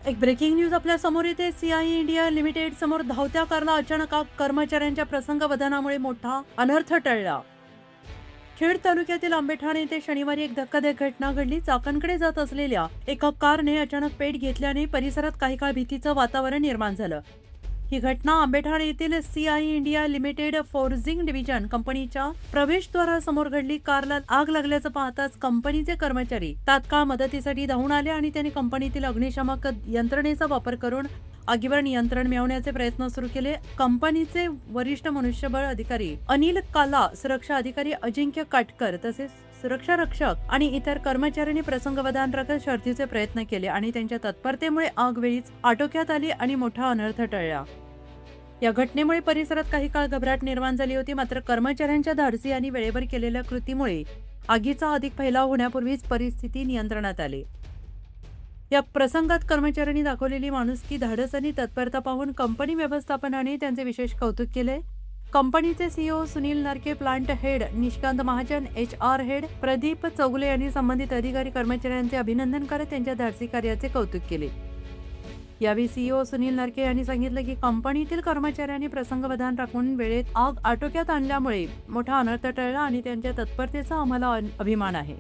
एक breaking news आपल्या समोर येते। सीआय इंडिया लिमिटेड समोर धावत्या कारला अचानक आग, कर्मचाऱ्यांच्या प्रसंगवधानामुळे मोठा अनर्थ टळला। खेड तालुक्यातील आंबेठाण येथे शनिवारी एक धक्कादायक घटना घडली। चाकणकडे जात असलेल्या एका कारने अचानक पेट घेतल्याने परिसरात काही काळ भीतीचं वातावरण निर्माण झालं। ही घटना आंबेठाण येथील CIE India Limited forging division कंपनीच्या प्रवेशद्वारासमोर घडली। कारला आग लागल्याचं पाहताच कंपनीचे कर्मचारी तात्काळ मदतीसाठी धावून आले आणि त्यांनी कंपनीतील अग्निशामक यंत्रणेचा वापर करून आगीवर नियंत्रण मिळवण्याचे प्रयत्न सुरू केले। कंपनीचे वरिष्ठ मनुष्यबळ अधिकारी अनिल काला, सुरक्षा अधिकारी अजिंक्य काटकर तसेच सुरक्षा रक्षक आणि इतर कर्मचाऱ्यांनी प्रसंगवधान राखत शर्थीचे प्रयत्न केले आणि त्यांच्या तत्परतेमुळे आग वेळीच आटोक्यात आली आणि मोठा अनर्थ टळला। या घटनेमुळे परिसरात काही काळ घबराट निर्माण झाली होती, मात्र कर्मचाऱ्यांच्या धाडसी आणि वेळेवर केलेल्या कृतीमुळे आगीचा अधिक फैलाव होण्यापूर्वीच परिस्थिती नियंत्रणात आली। या प्रसंगात कर्मचाऱ्यांनी दाखवलेली माणुसकी, धाडस आणि तत्परता पाहून कंपनी व्यवस्थापनाने त्यांचे विशेष कौतुक केले। कंपनीचे CEO Sunil Narke, plant head Nishkant Mahajan, HR head Pradeep Chougule यांनी संबंधित अधिकारी कर्मचाऱ्यांचे अभिनंदन करत त्यांच्या धाडसी कार्याचे कौतुक केले। यावेळी सीईओ सुनील नारके यांनी सांगितलं की कंपनीतील कर्मचाऱ्यांनी प्रसंगवधान राखून वेळेत आग आटोक्यात आणल्यामुळे मोठा अनर्थ टळला आणि त्यांच्या तत्परतेचा आम्हाला अभिमान आहे।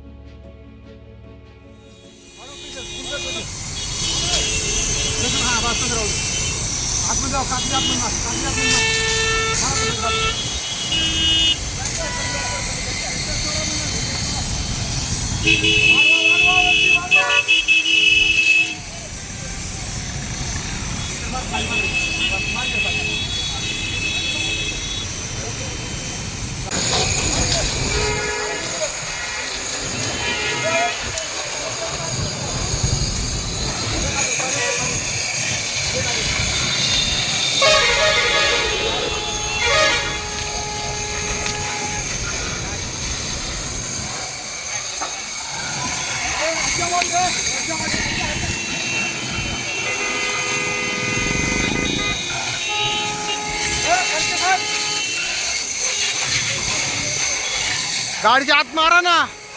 गाडीच्या आत मारा ना,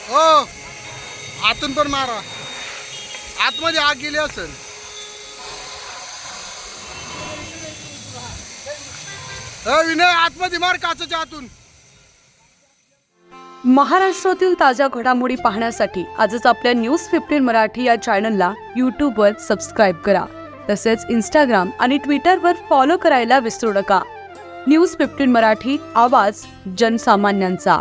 हो आतून पण मारा, आतमध्ये आग गेली असेल। विनय आतमध्ये मार, काचेच्या आतून। महाराष्ट्रातील ताज्या घडामोडी पाहण्यासाठी आजच आपल्या न्यूज 15 मराठी या चॅनलला यूट्यूबवर सबस्क्राईब करा। तसेच इंस्टाग्राम आणि ट्विटरवर फॉलो करायला विसरू नका। न्यूज 15 मराठी, आवाज जनसामान्यांचा।